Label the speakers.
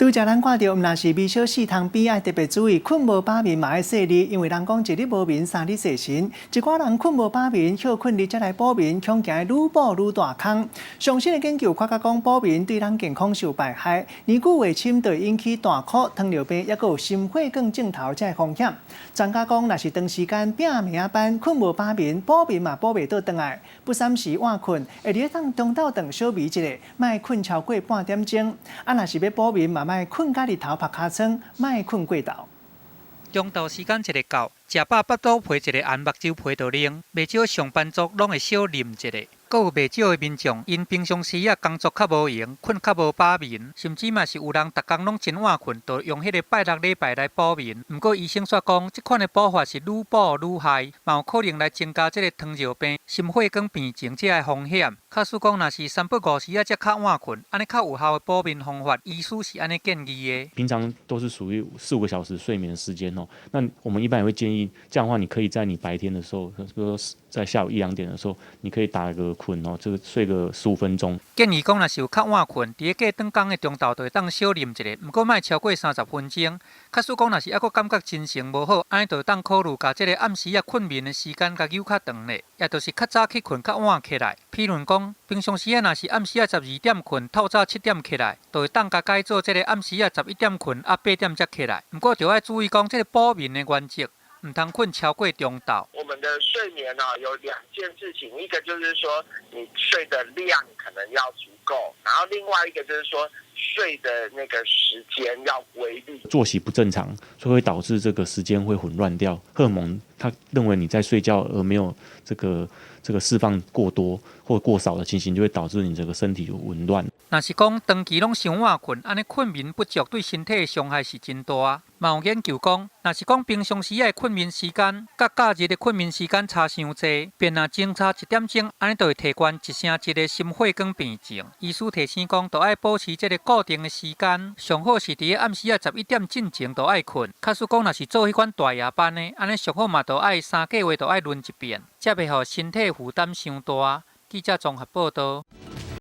Speaker 1: 拄则咱看到，若是微小四通边爱特别注意，困无饱眠嘛爱细腻，因为人讲一日无眠，三日细神。一寡人困无饱眠，休困日才来补眠，恐惊愈补愈大坑。上新的研究发觉讲，补眠对咱健康是有败害，年久未深就会引起大哭、糖尿病，也有心血管镜头这个风险。专家讲，若是长时间拼暝班，困无饱眠，补眠嘛补袂倒转来，不三时晚困，会伫当中昼顿小眠一下，莫困超过半点钟。若是要补眠嘛，莫困甲日头晒尻川，莫困过头。
Speaker 2: 中昼时间一个到，食饱腹肚配一个红目睭配到冷，袂少上班族拢会小啉一个。阁有袂少的民众，因平常时工作较无闲，困较无饱眠，甚至嘛是有人逐工拢真晚困，就用迄个拜六礼拜来补眠。不过医生说讲，这款的补法是愈补愈害，嘛有可能来增加这个糖尿病、心血管变情这个风险。假使讲若是三不五时才较晚困，安尼较有效的补眠方法，医师是安尼建议的。
Speaker 3: 平常都是属于4、5个小时睡眠的时间哦，那我们一般也会建议，这样的话你可以在你白天的时候，比如说在下午1、2点的时候，你可以打个困哦，这个睡个15分钟。
Speaker 2: 建议讲，若是有较晚困，伫个过顿工的中昼，就会当小啉一个，毋过莫超过30分钟。假使讲若是还阁感觉精神无好，安尼就当考虑甲这个暗时困眠的时间甲扭较长咧，也就是较早去困，较晚起来。譬如讲，平常时若是暗时12点困，透早7点起来，就会当甲改做这个暗时11点困，8点才起来。毋过就要注意讲，这个补眠的原则。唔通困超过中昼。
Speaker 4: 我们的睡眠有2件事情，一个就是说你睡的量可能要足够，然后另外一个就是说睡的那个时间要规律。
Speaker 3: 作息不正常，所以会导致这个时间会混乱掉。荷尔蒙他认为你在睡觉而没有这个释放过多或过少的情形，就会导致你这个身体紊乱。
Speaker 2: 若是讲长期拢伤晚困，安尼困眠不足对身体的伤害是真大。嘛有研究讲，若是讲平常时的困眠时间，甲假日的困眠时间差伤济，便若前差1点钟，安尼就会提悬1成1的心血管病症。医师提醒讲，就要保持这个固定的时间，上好是伫个暗时11点进前就爱困。假使讲若是做迄款大夜班的，安尼上好嘛，就爱3个月就爱轮一遍，才袂互身体负担伤大。记者综合报道。